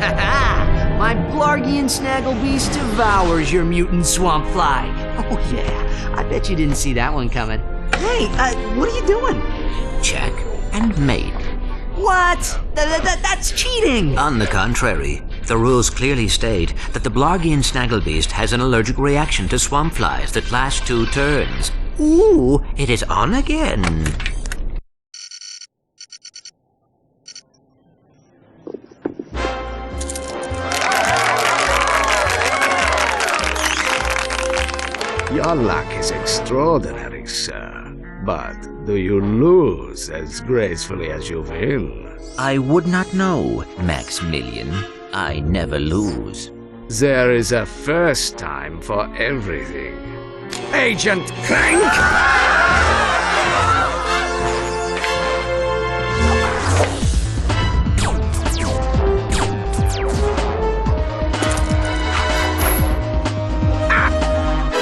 Ha-ha! My Blargian Snagglebeast devours your mutant swamp fly. Oh yeah, I bet you didn't see that one coming. Hey, what are you doing? Check and mate. What? That's cheating! On the contrary, the rules clearly state that the Blargian Snagglebeast has an allergic reaction to swamp flies that last 2 turns. Ooh, it is on again. Your luck is extraordinary, sir. But do you lose as gracefully as you win? I would not know, Maximilian. I never lose. There is a first time for everything. Agent Clank!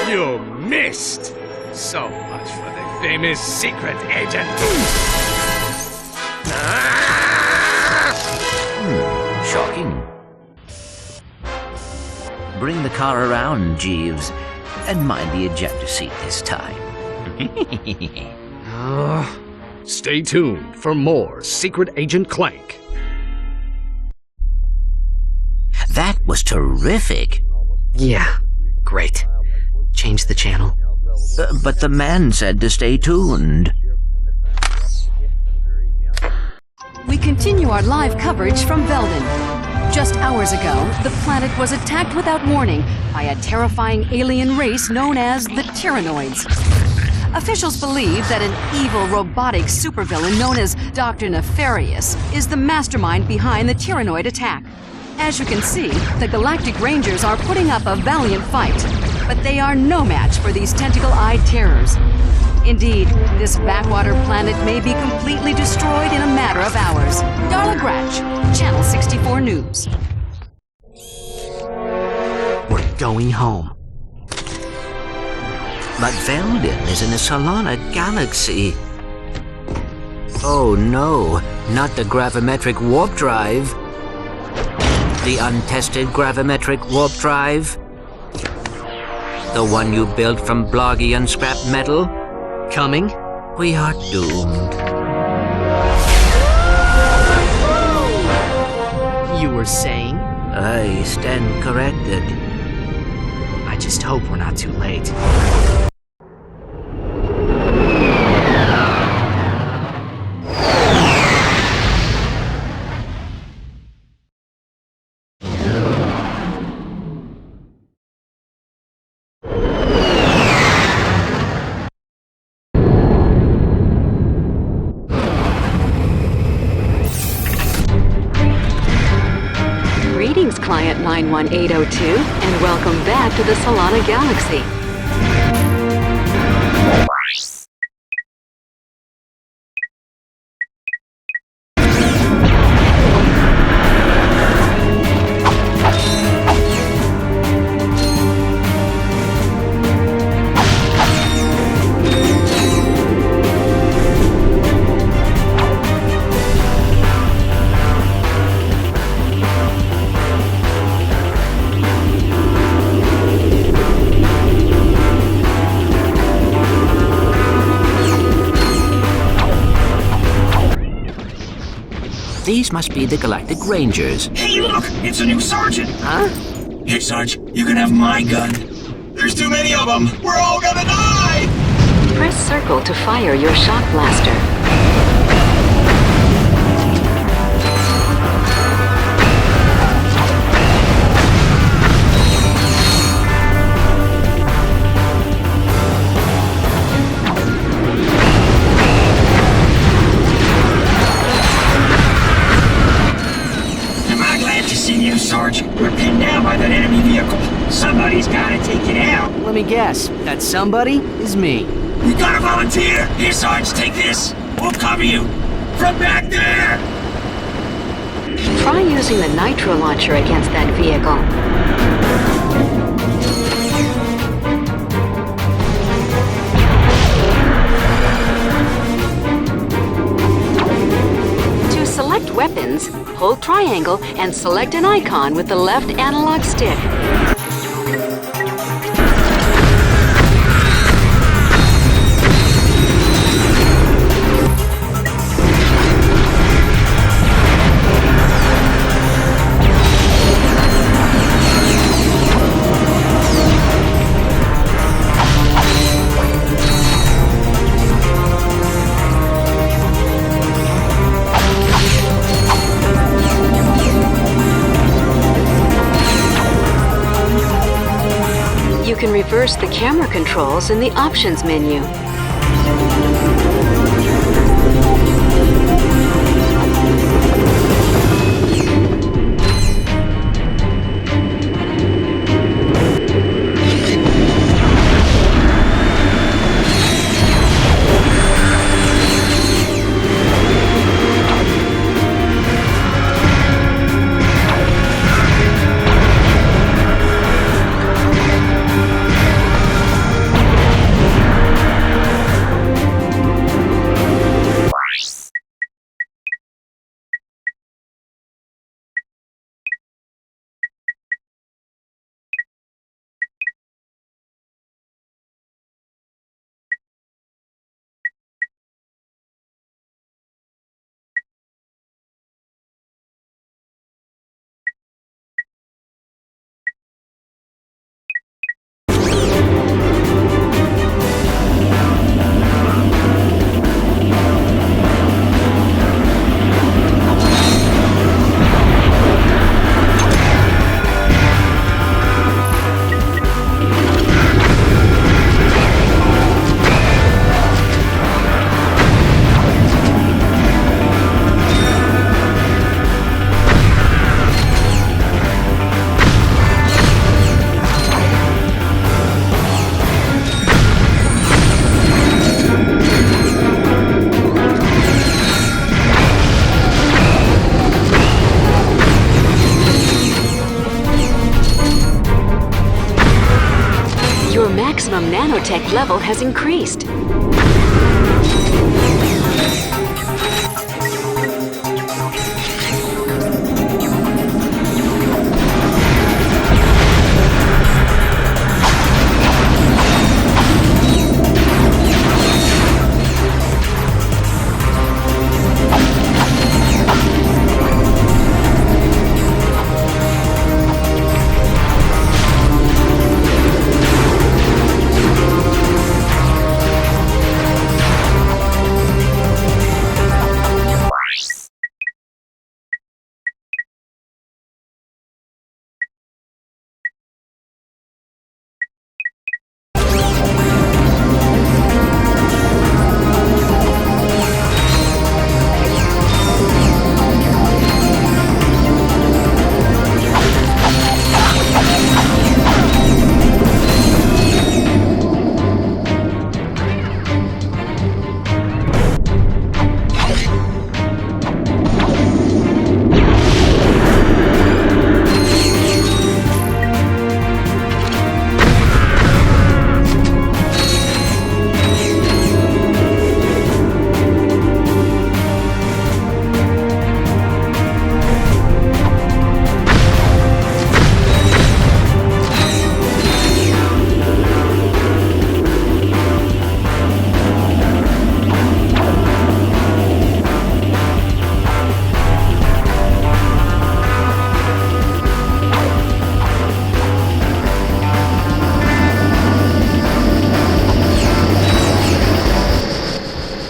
You missed! So much for the famous secret agent. Shocking. Bring the car around, Jeeves, and mind the ejector seat this time. Stay tuned for more Secret Agent Clank. That was terrific. Yeah, great. Change the channel. But the man said to stay tuned. We continue our live coverage from Veldin. Just hours ago, the planet was attacked without warning by a terrifying alien race known as the Tyrannoids. Officials believe that an evil robotic supervillain known as Dr. Nefarious is the mastermind behind the Tyrannoid attack. As you can see, the Galactic Rangers are putting up a valiant fight, but they are no match for these tentacle-eyed terrors. Indeed, this backwater planet may be completely destroyed in a matter of hours. Darla Gratch, Channel 64 News. We're going home. But Veldin is in a Solana galaxy. Oh no, not the gravimetric warp drive. The untested gravimetric warp drive? The one you built from Blargian scrap metal? Coming? We are doomed. You were saying? I stand corrected. I just hope we're not too late. Greetings, Client 91802, and welcome back to the Solana Galaxy. These must be the Galactic Rangers. Hey, look! It's a new sergeant! Huh? Hey, Sarge, you can have my gun. There's too many of them! We're all gonna die! Press circle to fire your shock blaster. Sarge, we're pinned down by that enemy vehicle. Somebody's gotta take it out. Let me guess. That somebody is me. We gotta volunteer. Here, Sarge, take this. We'll cover you. From back there! Try using the nitro launcher against that vehicle. To select weapons, hold triangle and select an icon with the left analog stick. You can reverse the camera controls in the options menu. Your maximum nanotech level has increased.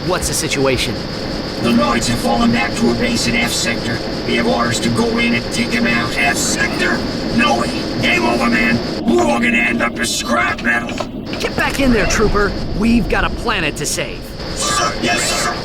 What's the situation? The Noids have fallen back to a base in F Sector. We have orders to go in and take them out. F Sector? No way. Game over, man. We're all gonna end up as scrap metal. Get back in there, Trooper. We've got a planet to save. Sir, yes, sir.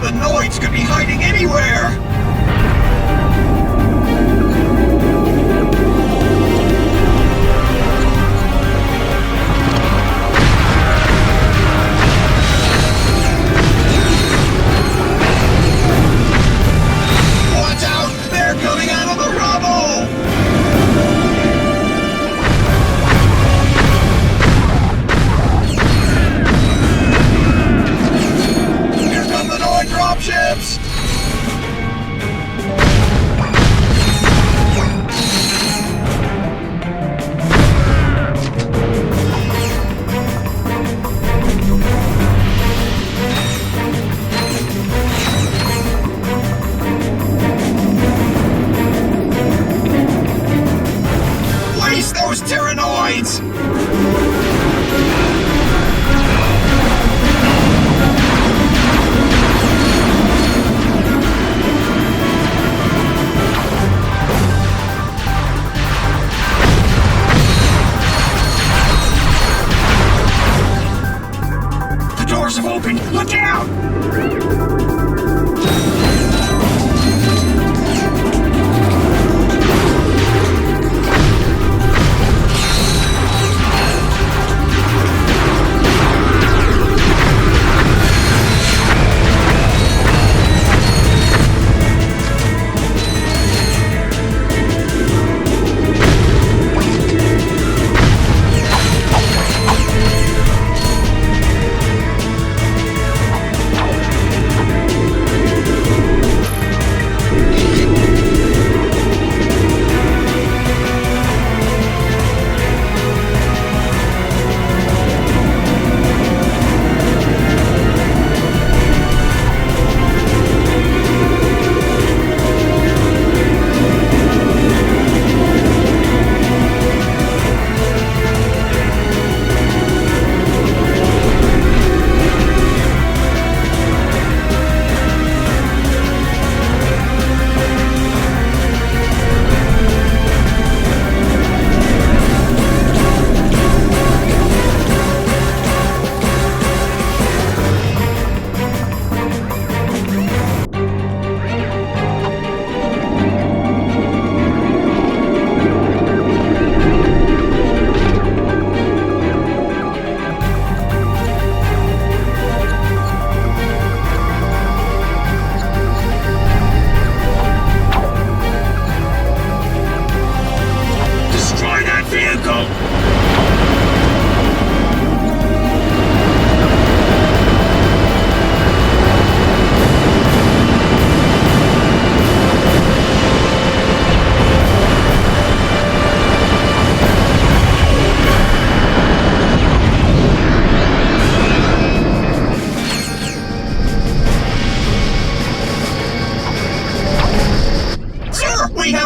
The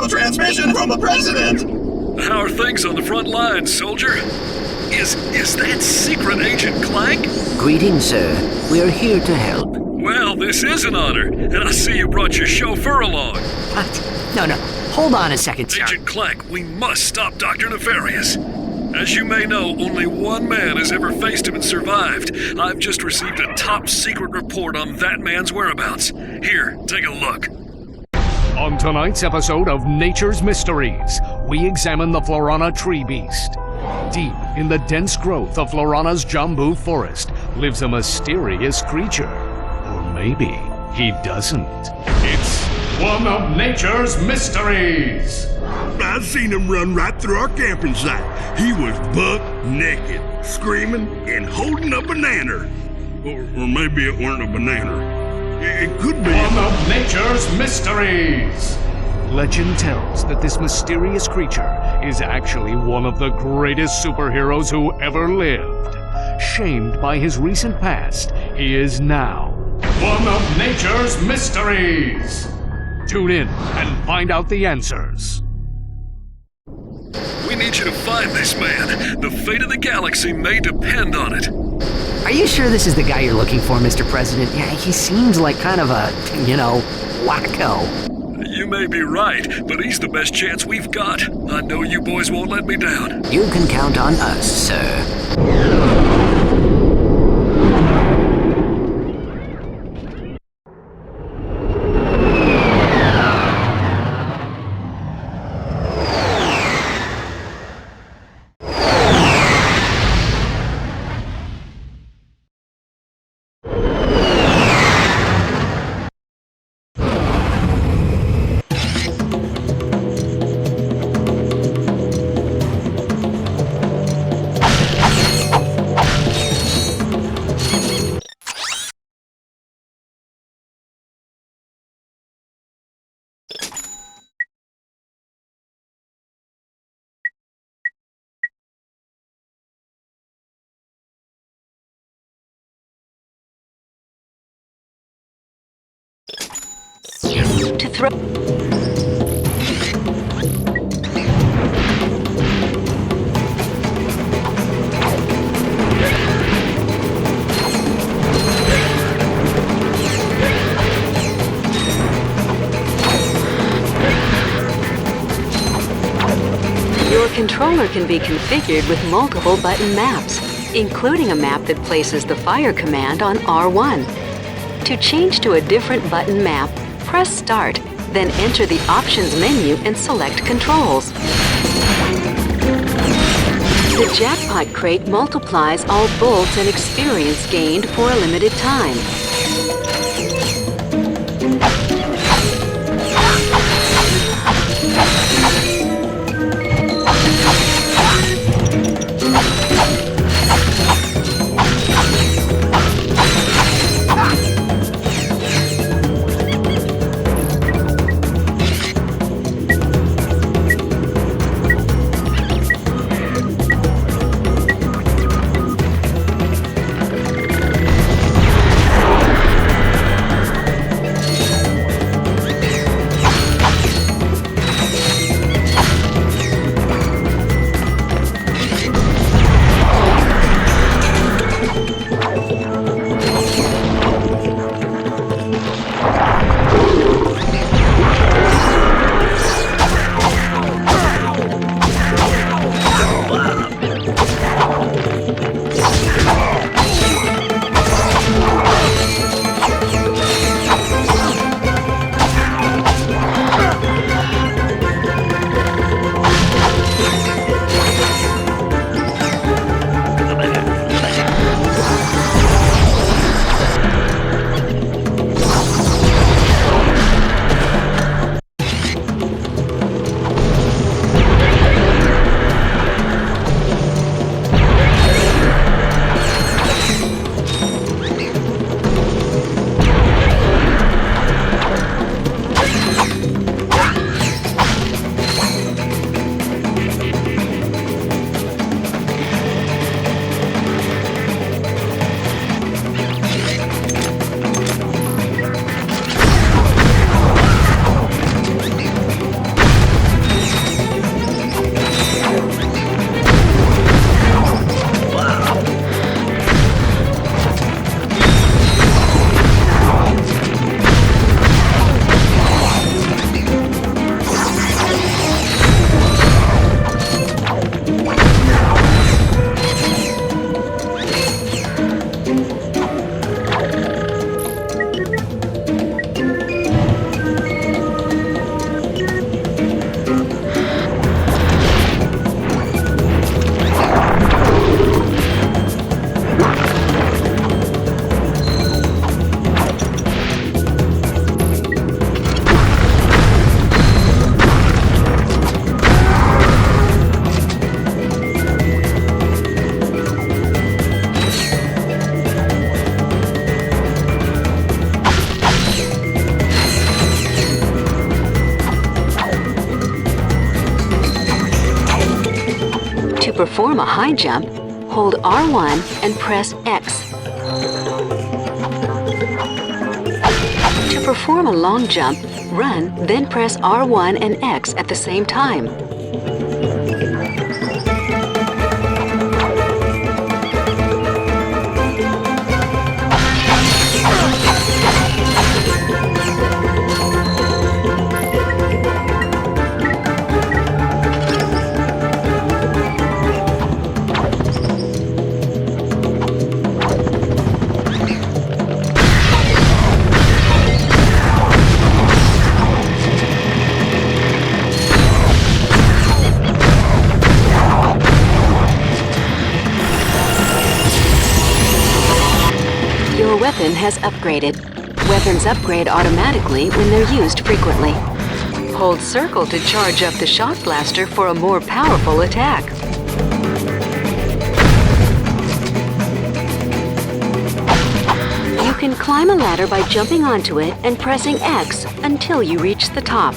transmission from the president! How are things on the front lines, soldier? Is that Secret Agent Clank? Greetings, sir. We are here to help. Well, this is an honor, and I see you brought your chauffeur along. What? No. Hold on a second, sir. Agent Clank, we must stop Dr. Nefarious. As you may know, only one man has ever faced him and survived. I've just received a top-secret report on that man's whereabouts. Here, take a look. On tonight's episode of Nature's Mysteries, we examine the Florana tree beast. Deep in the dense growth of Florana's Jambu forest lives a mysterious creature. Or maybe he doesn't. It's one of Nature's Mysteries! I seen him run right through our camping site. He was buck naked, screaming and holding a banana. Or maybe it weren't a banana. It could be one of Nature's Mysteries! Legend tells that this mysterious creature is actually one of the greatest superheroes who ever lived. Shamed by his recent past, he is now one of Nature's Mysteries! Tune in and find out the answers. We need you to find this man. The fate of the galaxy may depend on it. Are you sure this is the guy you're looking for, Mr. President? Yeah, he seems like kind of a, wacko. You may be right, but he's the best chance we've got. I know you boys won't let me down. You can count on us, sir. To throw. Your controller can be configured with multiple button maps, including a map that places the fire command on R1. To change to a different button map, press Start, then enter the Options menu and select Controls. The Jackpot Crate multiplies all bolts and experience gained for a limited time. perform a high jump, hold R1 and press X. To perform a long jump, run, then press R1 and X at the same time. Your weapon has upgraded. Weapons upgrade automatically when they're used frequently. Hold circle to charge up the shock blaster for a more powerful attack. You can climb a ladder by jumping onto it and pressing X until you reach the top.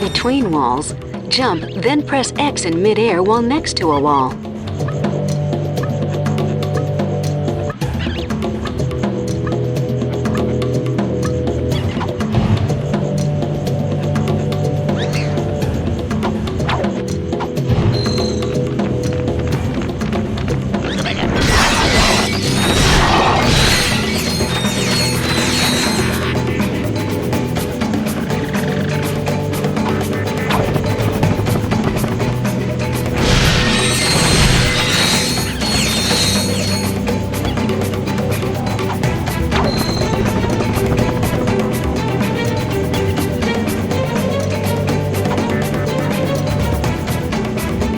Between walls, jump, then press X in midair while next to a wall.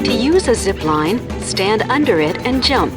Use a zip line, stand under it, and jump.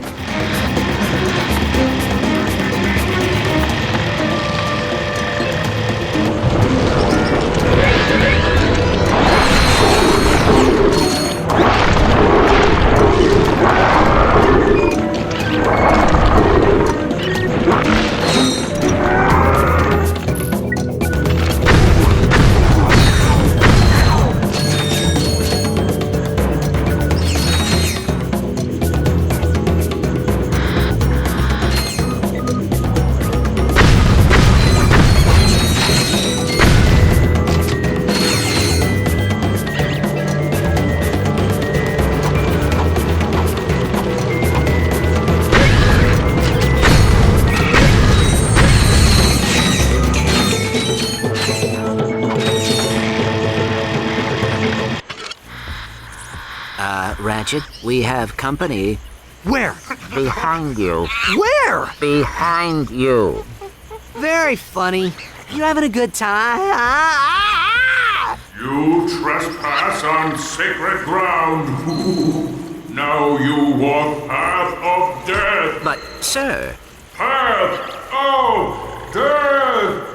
Ratchet, we have company. Where? Behind you. Where? Behind you. Very funny. You having a good time? You trespass on sacred ground. Now you walk path of death. But, sir... Path of death!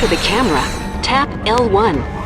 enter the camera, tap L1.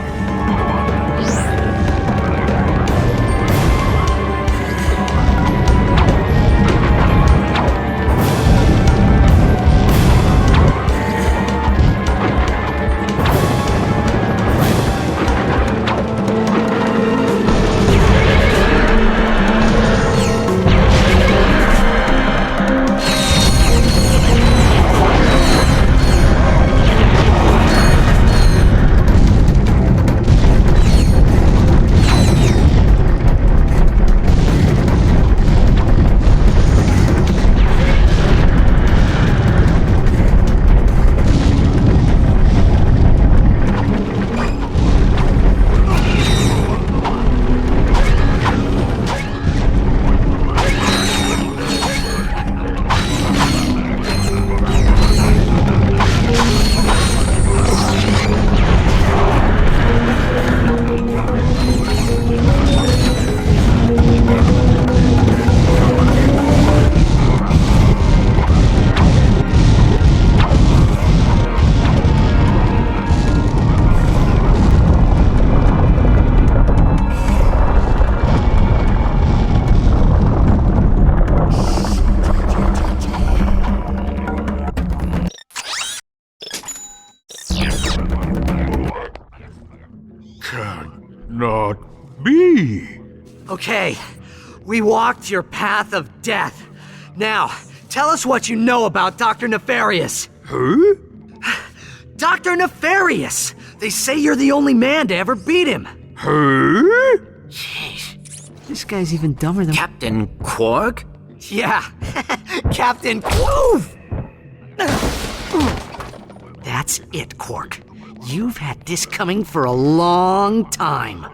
Not be. Okay, we walked your path of death. Now, tell us what you know about Dr. Nefarious. Huh? Dr. Nefarious! They say you're the only man to ever beat him. Huh? Jeez, this guy's even dumber than... Captain Quark? Yeah, Captain Quoof! That's it, Quark. You've had this coming for a long time.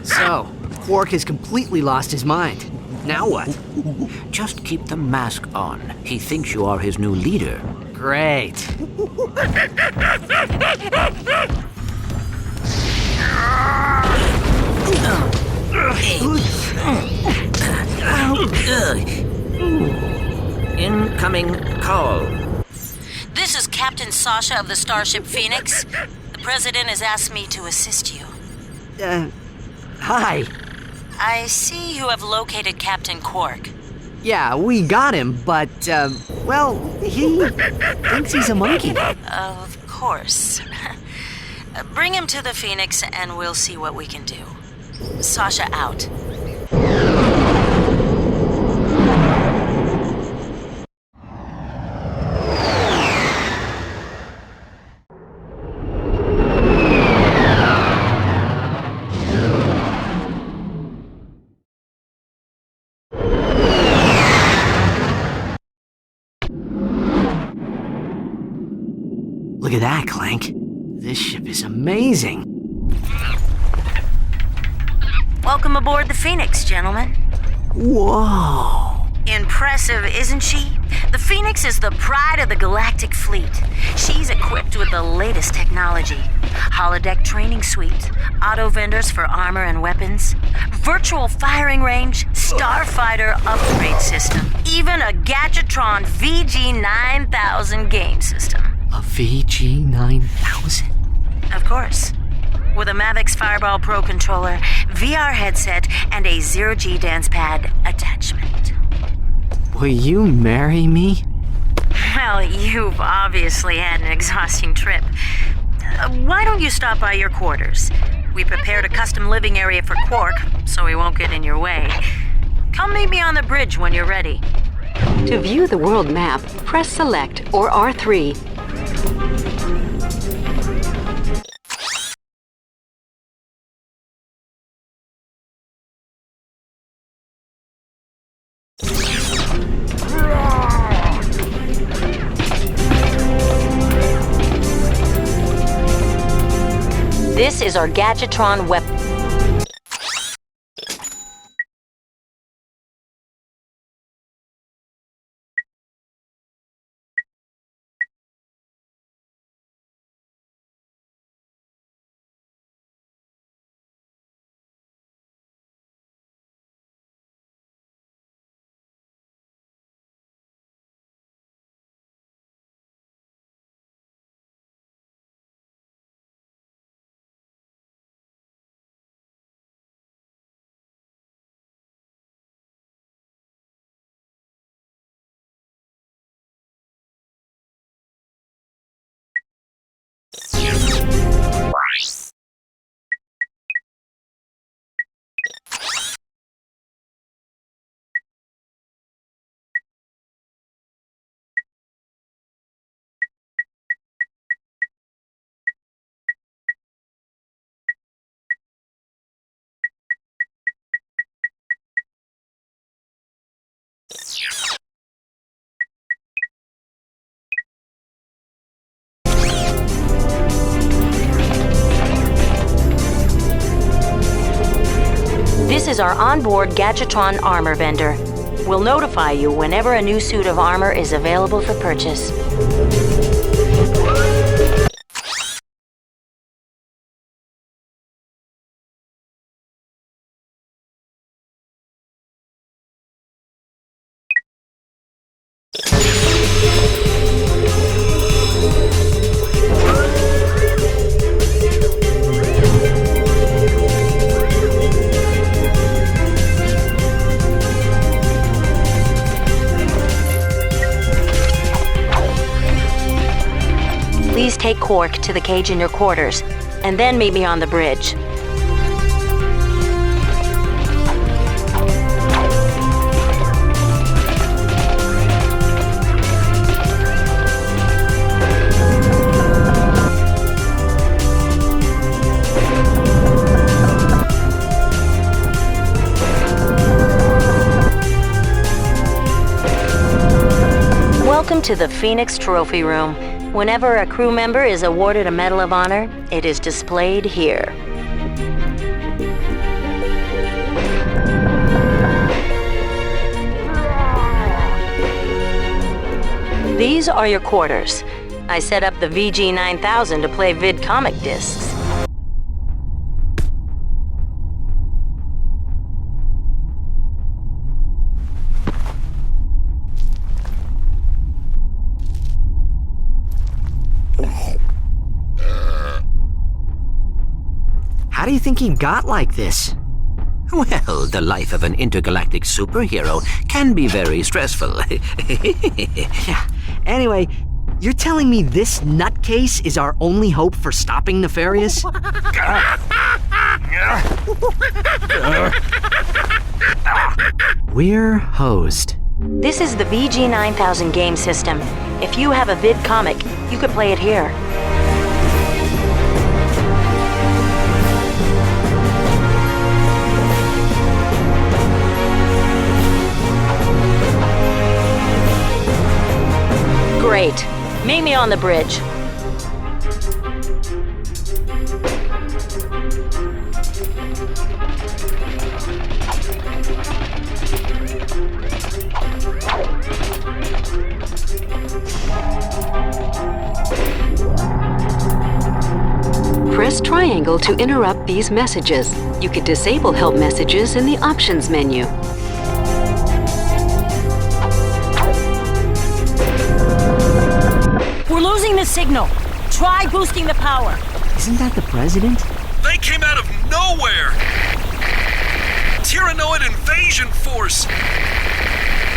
So, Quark has completely lost his mind. Now what? Just keep the mask on. He thinks you are his new leader. Great. Incoming call. This is Captain Sasha of the Starship Phoenix. The President has asked me to assist you. Hi. I see you have located Captain Quark. Yeah, we got him, but, well, he thinks he's a monkey. Of course. Bring him to the Phoenix and we'll see what we can do. Sasha out. Look at that, Clank. This ship is amazing. Welcome aboard the Phoenix, gentlemen. Whoa. Impressive, isn't she? The Phoenix is the pride of the galactic fleet. She's equipped with the latest technology. Holodeck training suite, auto vendors for armor and weapons, virtual firing range, starfighter upgrade system, even a Gadgetron VG-9000 game system. A VG-9000? Of course. with a Mavix Fireball Pro controller, VR headset, and a zero-G dance pad attachment. Will you marry me? Well, you've obviously had an exhausting trip. Why don't you stop by your quarters? We prepared a custom living area for Quark, so he won't get in your way. Come meet me on the bridge when you're ready. To view the world map, press Select or R3. This is our Gadgetron weapon. This is our onboard Gadgetron armor vendor. We'll notify you whenever a new suit of armor is available for purchase. Please take Quark to the cage in your quarters, and then meet me on the bridge. Welcome to the Phoenix Trophy Room. Whenever a crew member is awarded a Medal of Honor, it is displayed here. These are your quarters. I set up the VG9000 to play vid comic discs. How do you think he got like this? Well, the life of an intergalactic superhero can be very stressful. Yeah. Anyway, you're telling me this nutcase is our only hope for stopping Nefarious? We're hosed. This is the VG9000 game system. If you have a vid comic, you could play it here. Great. Meet me on the bridge. Press triangle to interrupt these messages. You can disable help messages in the options menu. We're losing the signal. Try boosting the power. Isn't that the president? They They came out of nowhere! Tyrannoid invasion force!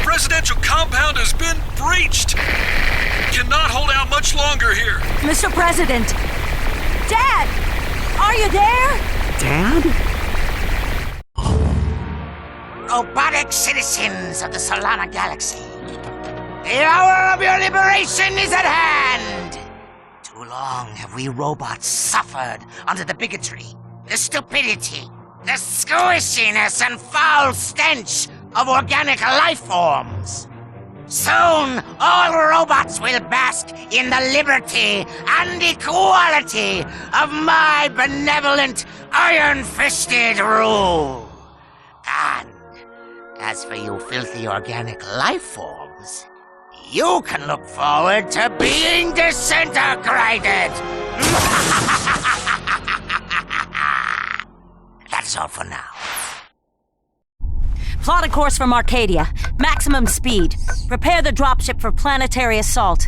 Presidential compound has been breached! Cannot hold out much longer here. Mr. President! Dad! Are you there? Dad? Robotic citizens of the Solana Galaxy, the hour of your liberation is at hand! Too long have we robots suffered under the bigotry, the stupidity, the squishiness and foul stench of organic life forms. Soon, all robots will bask in the liberty and equality of my benevolent, iron-fisted rule. And as for you filthy organic life forms, you can look forward to being disintegrated. That's all for now. Plot a course from Arcadia. Maximum speed. Prepare the dropship for planetary assault.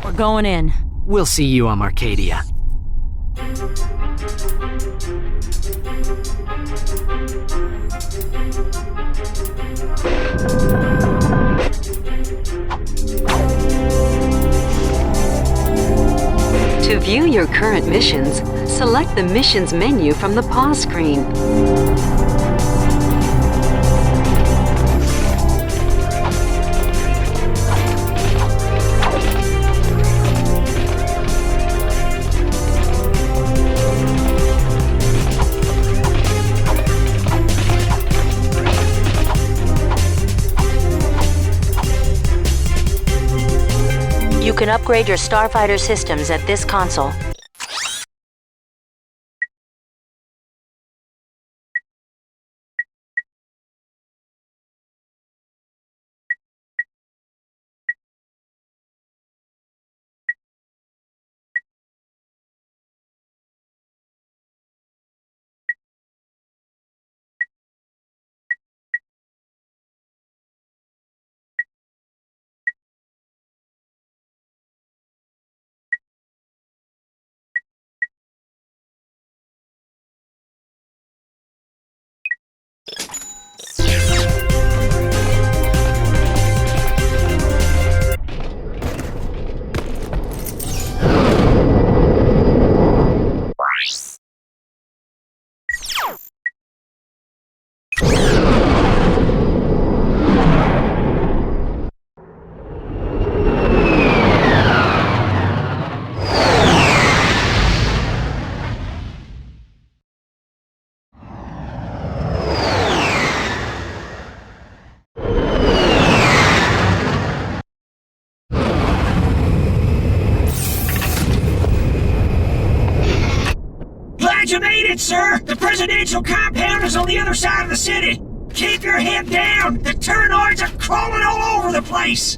We're going in. We'll see you on Arcadia. To view your current missions, select the missions menu from the pause screen. You can upgrade your starfighter systems at this console. You made it, sir! The presidential compound is on the other side of the city! Keep your head down! The Tyrannoids are crawling all over the place!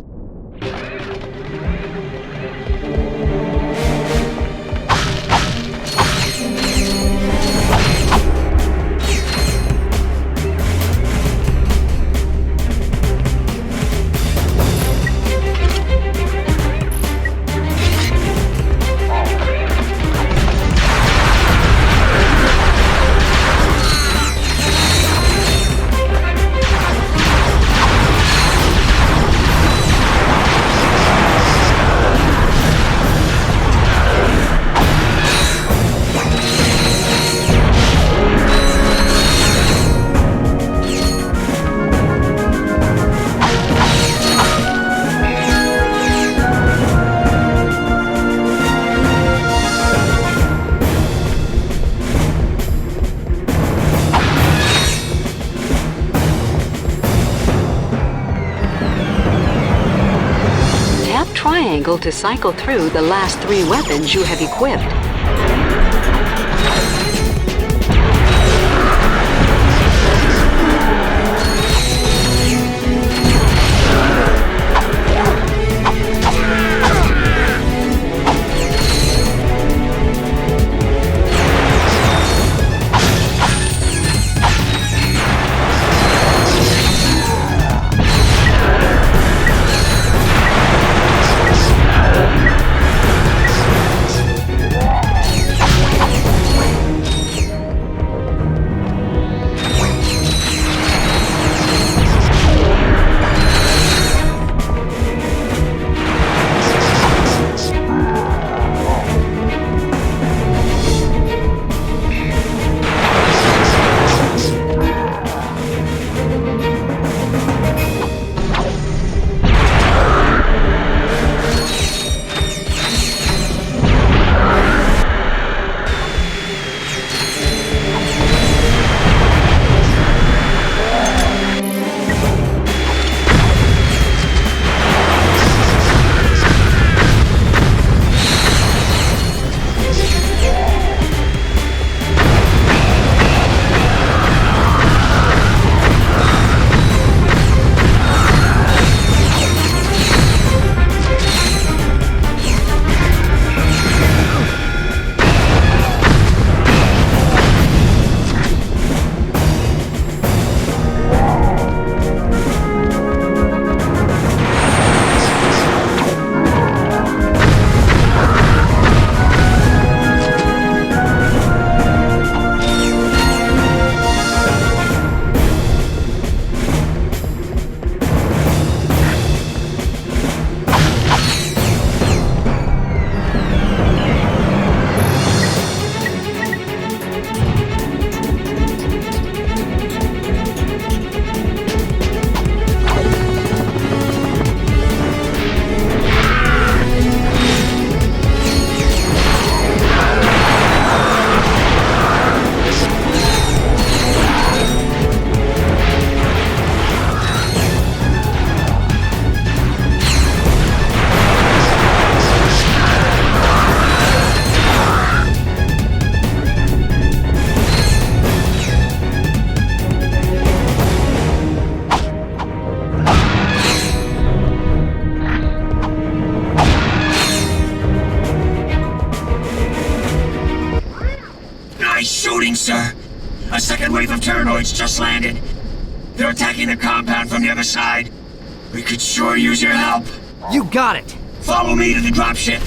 Triangle to cycle through the last 3 weapons you have equipped. Reloading, sir. A second wave of Tyrannoids just landed. They're attacking the compound from the other side. We could sure use your help. You got it. Follow me to the dropship.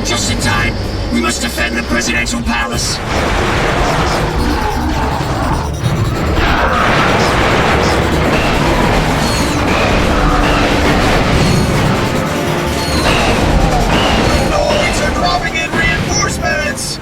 Just in time. We must defend the presidential palace. Noids are dropping in reinforcements.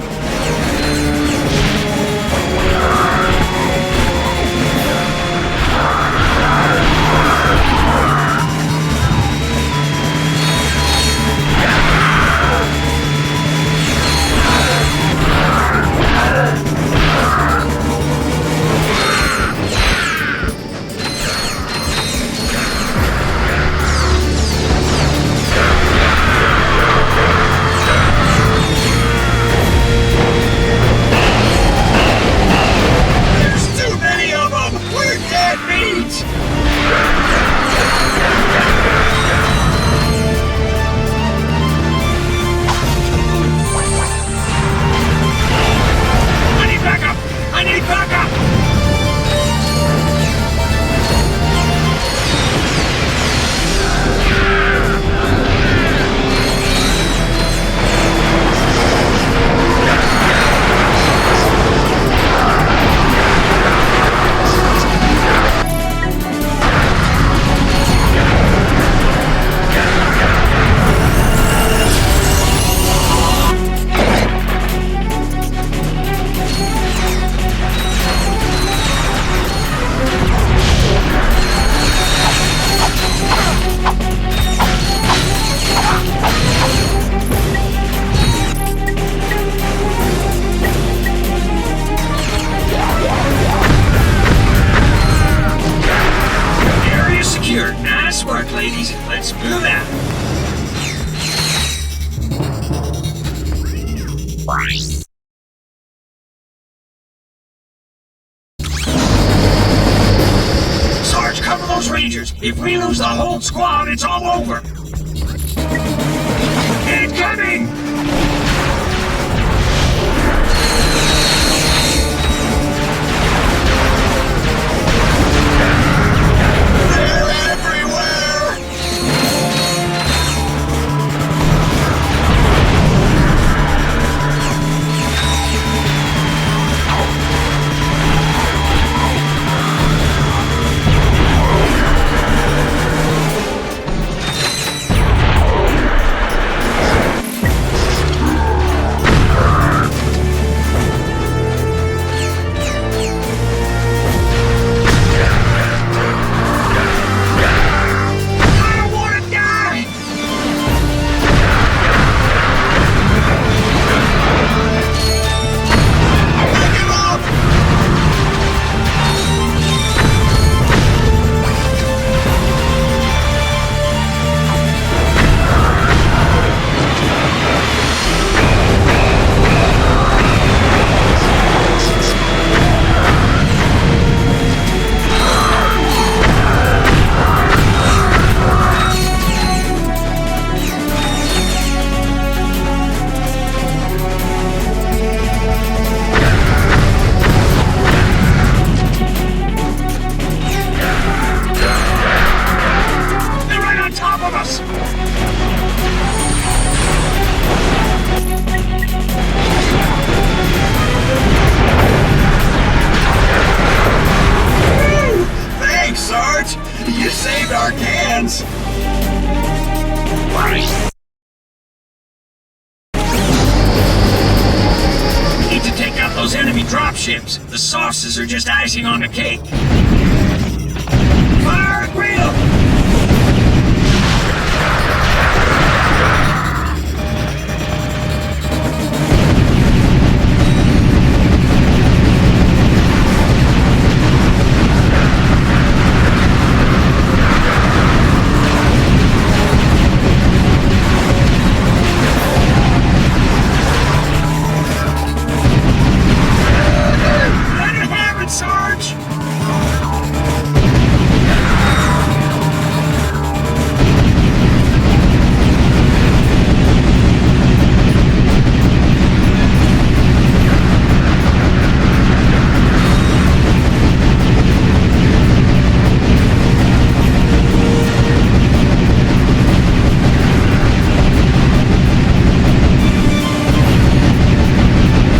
Nice work, ladies. Let's move out. Sarge, cover those Rangers. If we lose the whole squad, it's all over. Incoming! dropships. The sauces are just icing on the cake. Fire at will! Let it happen, Sarge!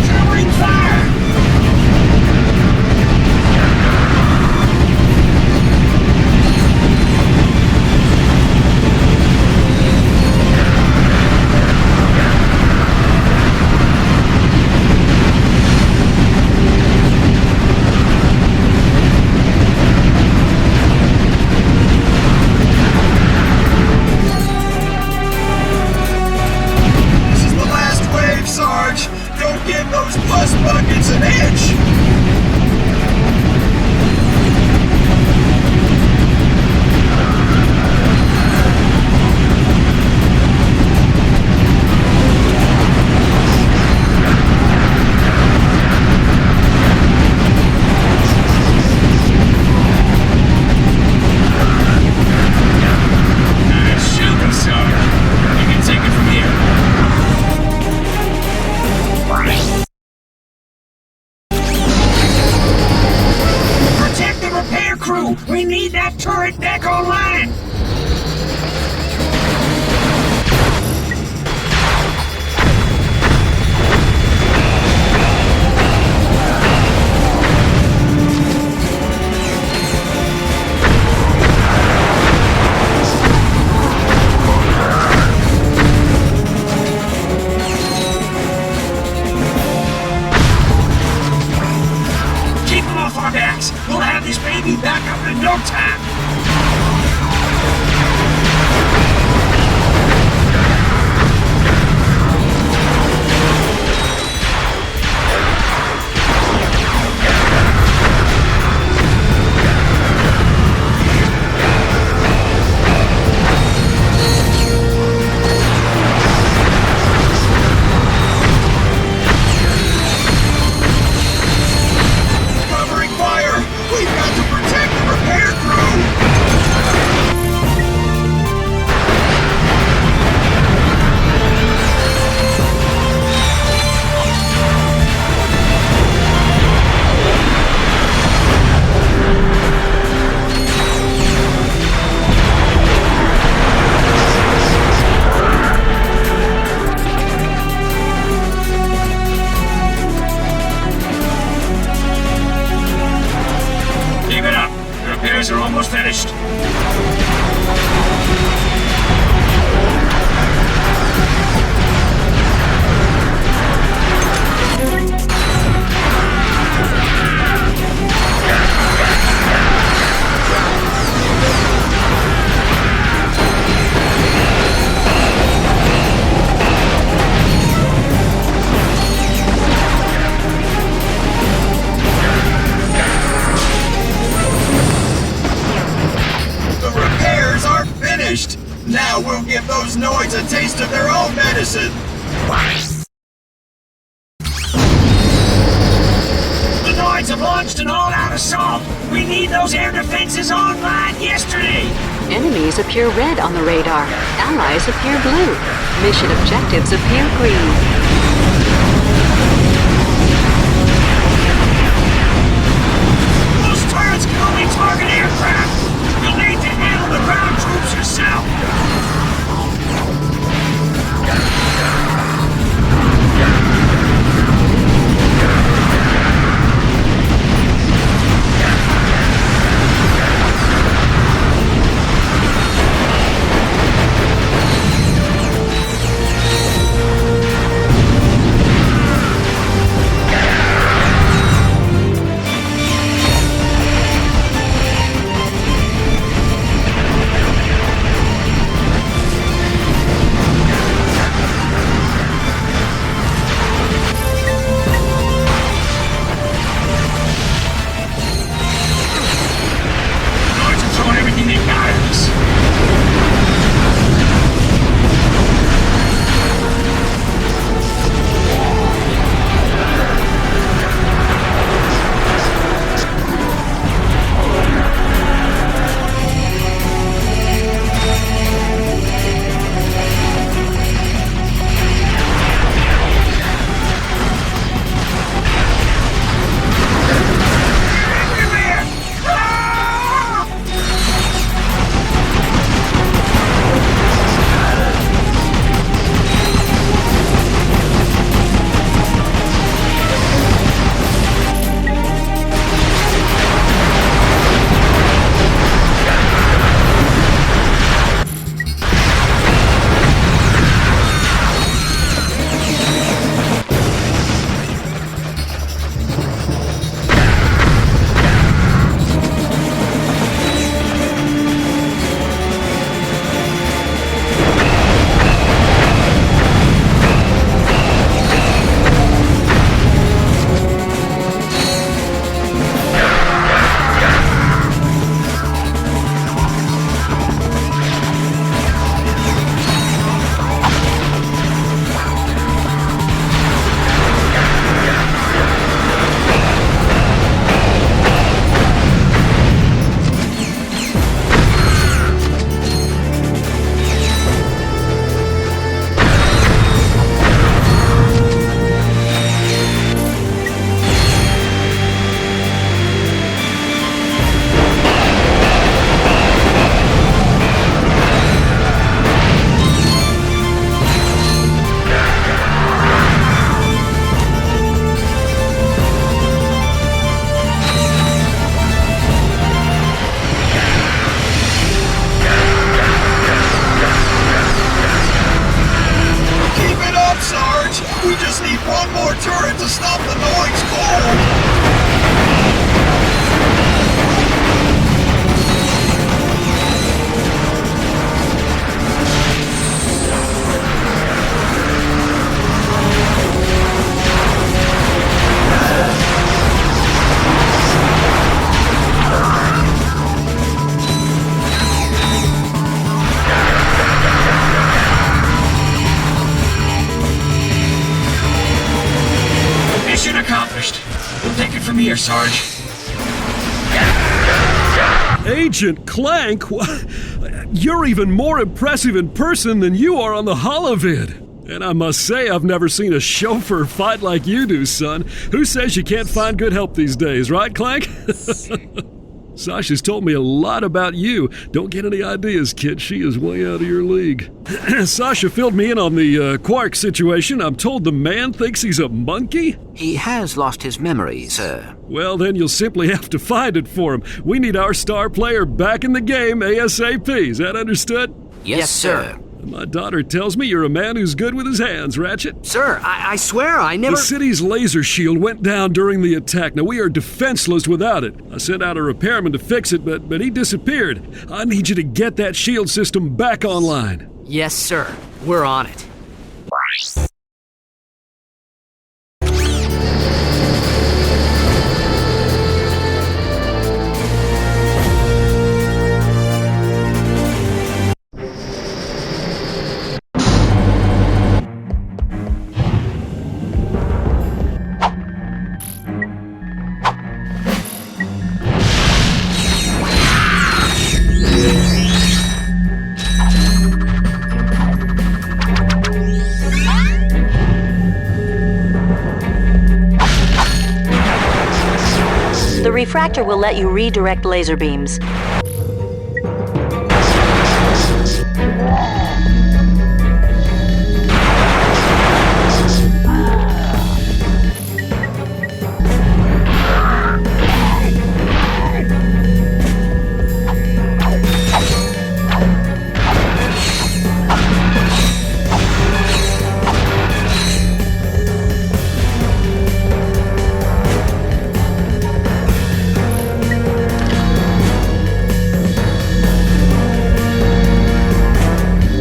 Towering fire! This is the last wave, Sarge! Don't give those bus buckets an inch! Shoot them, Sarge. You can take it from here. Protect the repair crew! We need that turret deck online! Keep them off our backs! We'll have this baby back up in no time! Covering fire! We've got to protect the repair crew! Keep it up! The repairs are almost finished! The repairs are finished! Now we'll give those Noids a taste of their own medicine! The Noids have launched an all-out assault! We need those air defenses online yesterday! Enemies appear red on the radar. Allies appear blue. Mission objectives appear green. Those turrets can only target aircraft! You'll need to handle the ground troops yourself! of here, Sarge. Agent Clank? You're even more impressive in person than you are on the holovid. And I must say, I've never seen a chauffeur fight like you do, son. Who says you can't find good help these days, right, Clank? Sasha's told me a lot about you. Don't get any ideas, kid. She is way out of your league. Sasha filled me in on the Quark situation. I'm told the man thinks he's a monkey? He has lost his memory, sir. Well, then you'll simply have to find it for him. We need our star player back in the game ASAP. Is that understood? Yes, sir. My daughter tells me you're a man who's good with his hands, Ratchet. Sir, I swear I never... The city's laser shield went down during the attack. Now, we are defenseless without it. I sent out a repairman to fix it, but he disappeared. I need you to get that shield system back online. Yes, sir. We're on it. The refractor will let you redirect laser beams.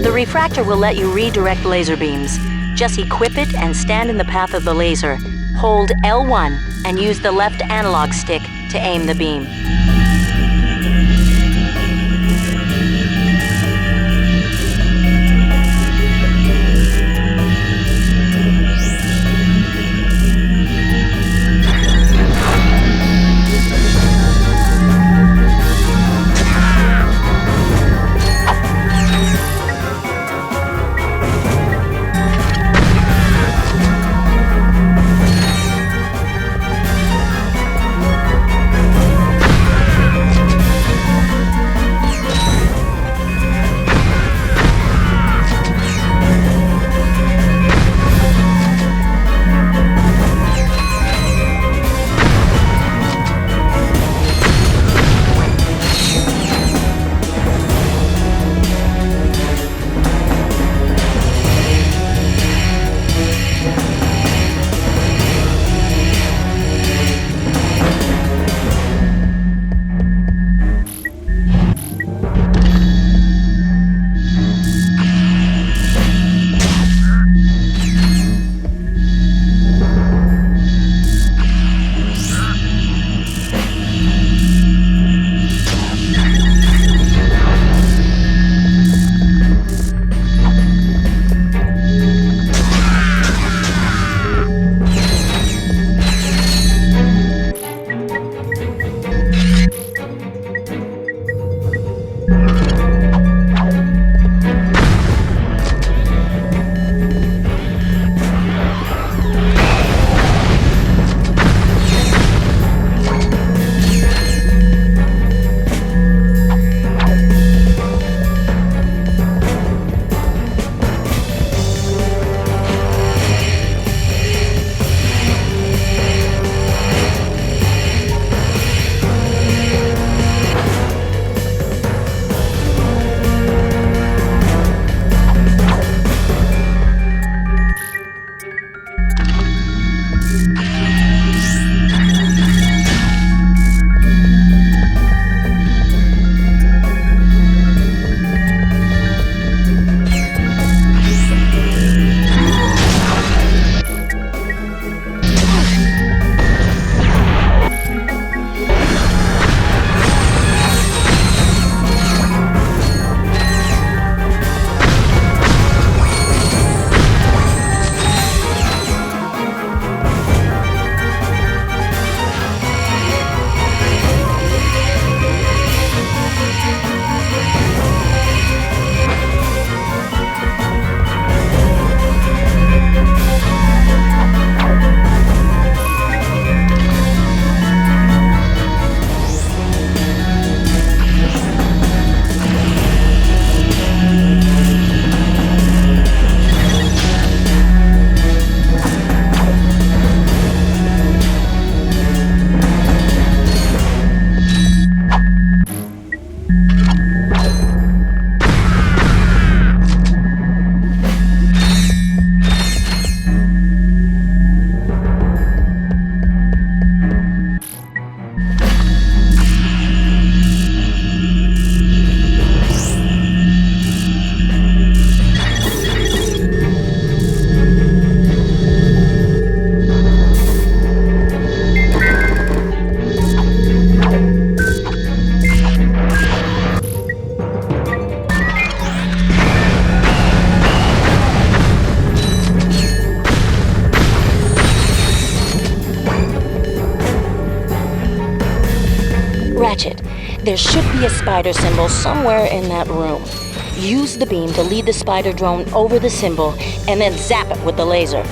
The refractor will let you redirect laser beams. Just equip it and stand in the path of the laser. Hold L1 and use the left analog stick to aim the beam. Ratchet. There should be a spider symbol somewhere in that room. Use the beam to lead the spider drone over the symbol and then zap it with the laser.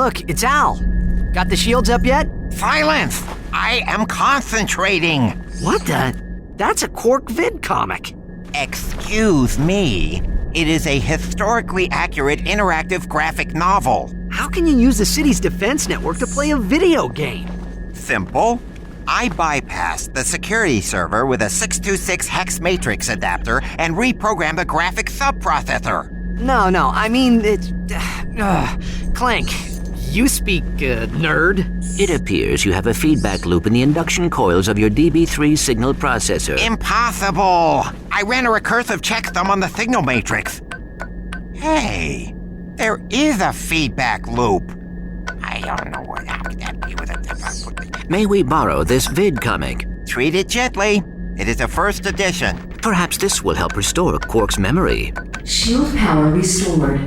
look, it's Al. Got the shields up yet? Silence! I am concentrating. What the? That's a Quark vid comic. Excuse me. It is a historically accurate interactive graphic novel. How can you use the city's defense network to play a video game? Simple. I bypassed the security server with a 626 hex matrix adapter and reprogrammed the graphic subprocessor. No, I mean, it's... Clank, you speak, nerd. It appears you have a feedback loop in the induction coils of your DB3 signal processor. Impossible! I ran a recursive checksum on the signal matrix. Hey, there is a feedback loop. I don't know what happened with it. May we borrow this vid comic? Treat it gently. It is a first edition. Perhaps this will help restore Quark's memory. Shield power restored.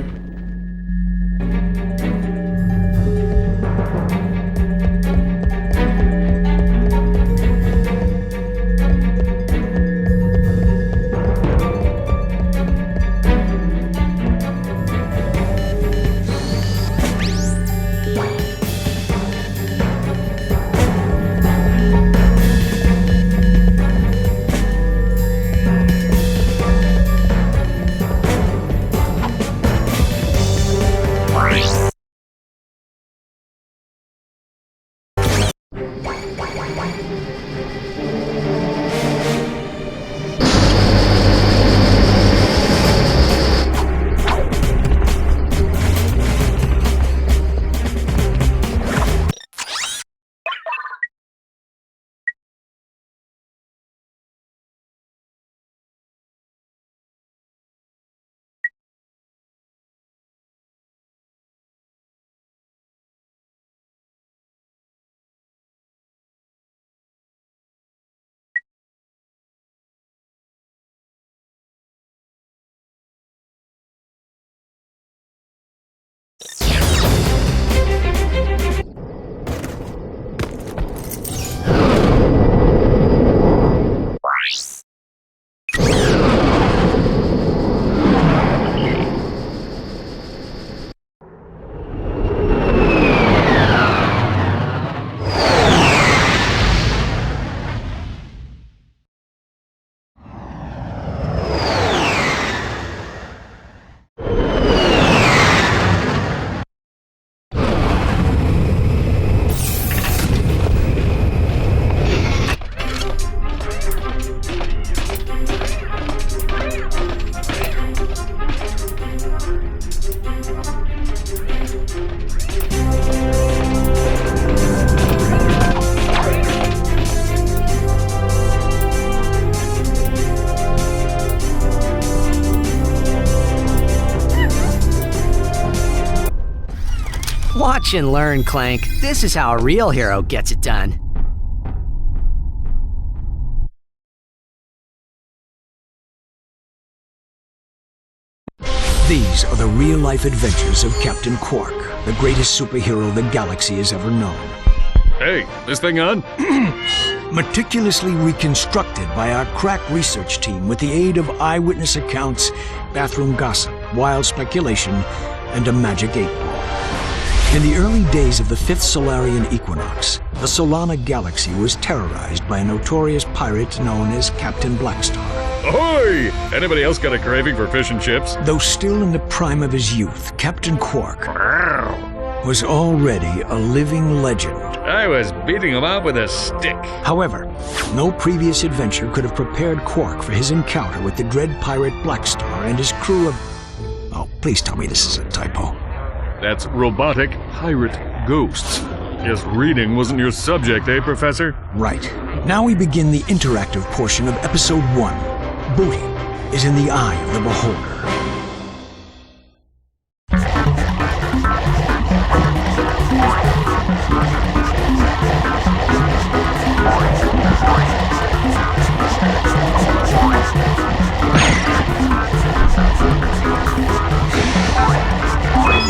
Watch and learn, Clank. This is how a real hero gets it done. These are the real-life adventures of Captain Quark, the greatest superhero the galaxy has ever known. Hey, this thing on? Meticulously reconstructed by our crack research team with the aid of eyewitness accounts, bathroom gossip, wild speculation, and a magic 8-ball. In the early days of the 5th Solarian equinox, the Solana galaxy was terrorized by a notorious pirate known as Captain Blackstar. Ahoy! Anybody else got a craving for fish and chips? Though still in the prime of his youth, Captain Quark was already a living legend. I was beating him up with a stick. However, no previous adventure could have prepared Quark for his encounter with the dread pirate Blackstar and his crew of... Oh, please tell me this is a typo. That's robotic pirate ghosts. Guess reading wasn't your subject, eh, Professor? Right. Now we begin the interactive portion of Episode 1. Booty is in the eye of the beholder.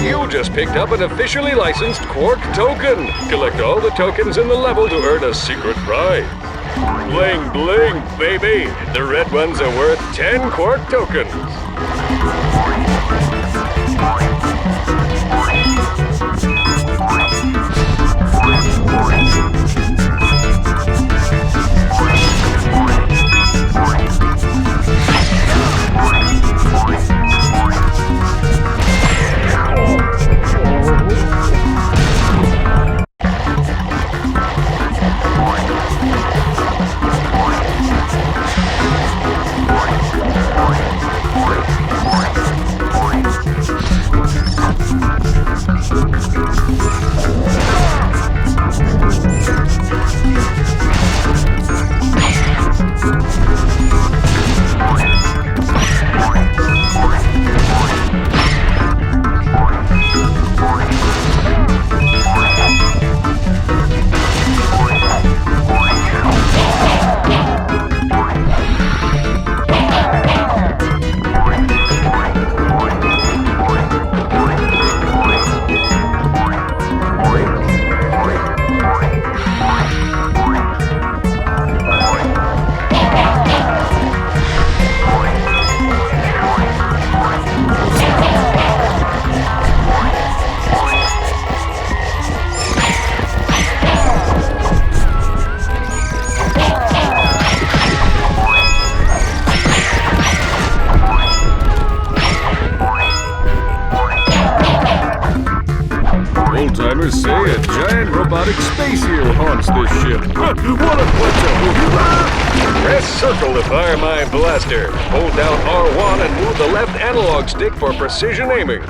You just picked up an officially licensed Quark token. Collect all the tokens in the level to earn a secret prize. Bling bling, baby! The red ones are worth 10 Quark tokens. ever say a giant robotic space eel haunts this ship. What a pleasure! Press circle to fire my blaster. Hold down R1 and move the left analog stick for precision aiming.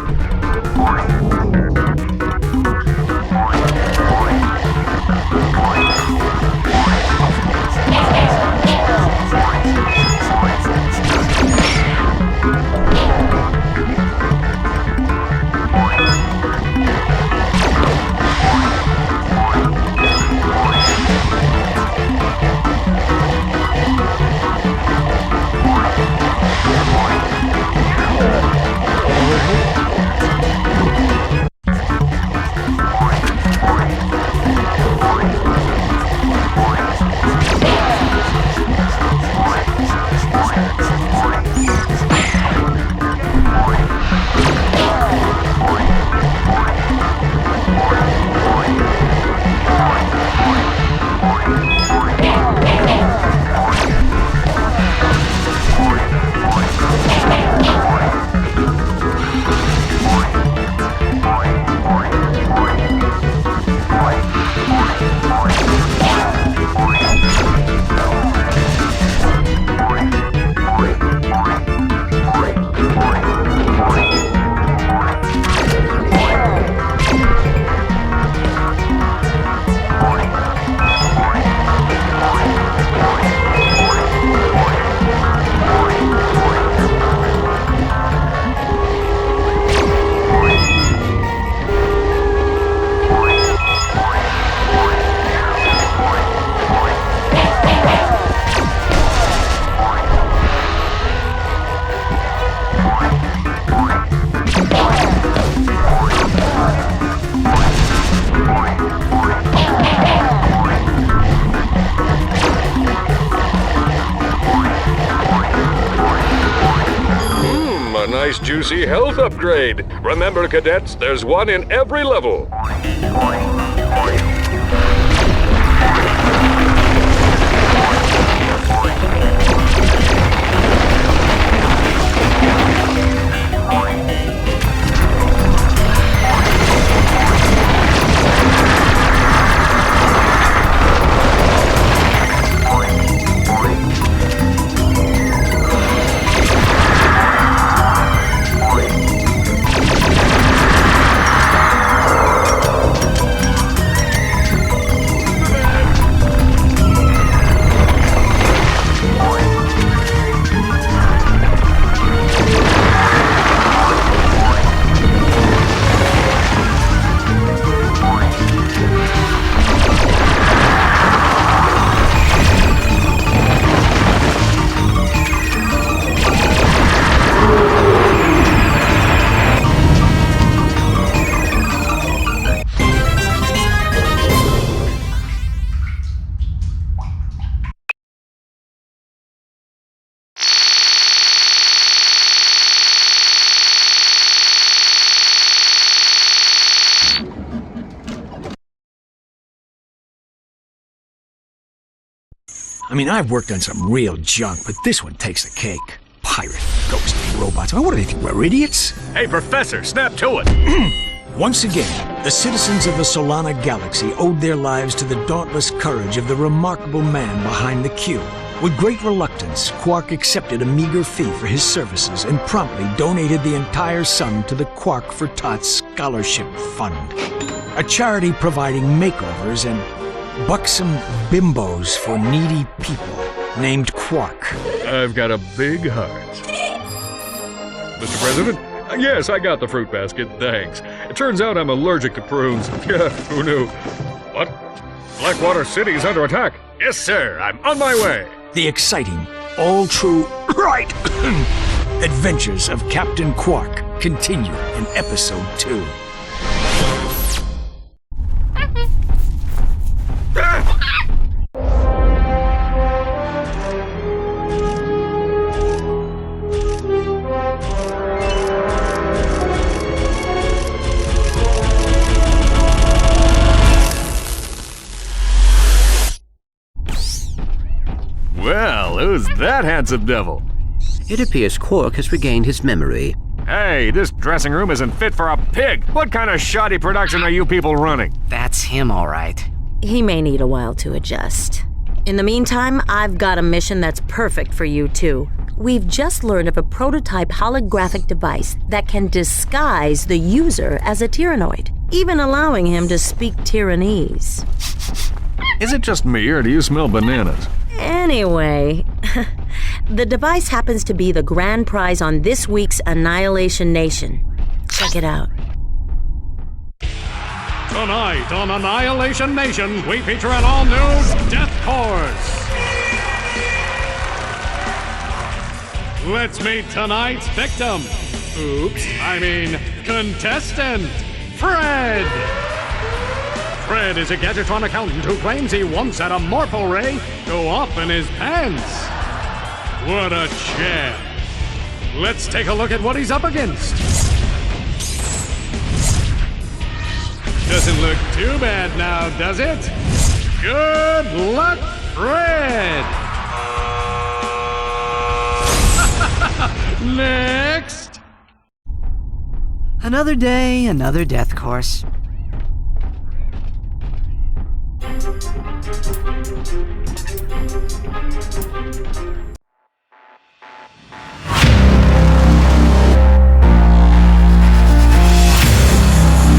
Nice juicy health upgrade. Remember, cadets, there's one in every level. I mean, I've worked on some real junk, but this one takes the cake. Pirate, ghost robots. I mean, what do they think, we're idiots? Hey, Professor, snap to it! Once again, the citizens of the Solana Galaxy owed their lives to the dauntless courage of the remarkable man behind the cube. With great reluctance, Quark accepted a meager fee for his services and promptly donated the entire sum to the Quark for Tots Scholarship Fund, a charity providing makeovers and buxom bimbos for needy people named Quark. I've got a big heart. Mr. President? Yes, I got the fruit basket, thanks. It turns out I'm allergic to prunes. Yeah, who knew? What? Blackwater City is under attack. Yes, sir, I'm on my way. The exciting, all-true, right, adventures of Captain Quark continue in Episode 2. Well, who's that handsome devil? It appears Quark has regained his memory. Hey, this dressing room isn't fit for a pig. What kind of shoddy production are you people running? That's him, all right. He may need a while to adjust. In the meantime, I've got a mission that's perfect for you two. We've just learned of a prototype holographic device that can disguise the user as a Tyrannoid, even allowing him to speak Tyrannese. Is it just me, or do you smell bananas? Anyway, the device happens to be the grand prize on this week's Annihilation Nation. Check it out. Tonight on Annihilation Nation, we feature an all-new Death Course. Let's meet tonight's victim. Contestant, Fred. Fred is a Gadgetron accountant who claims he once had a Morpho Ray go off in his pants. What a champ. Let's take a look at what he's up against. Doesn't look too bad now, does it? Good luck, Fred! Next! Another day, another death course.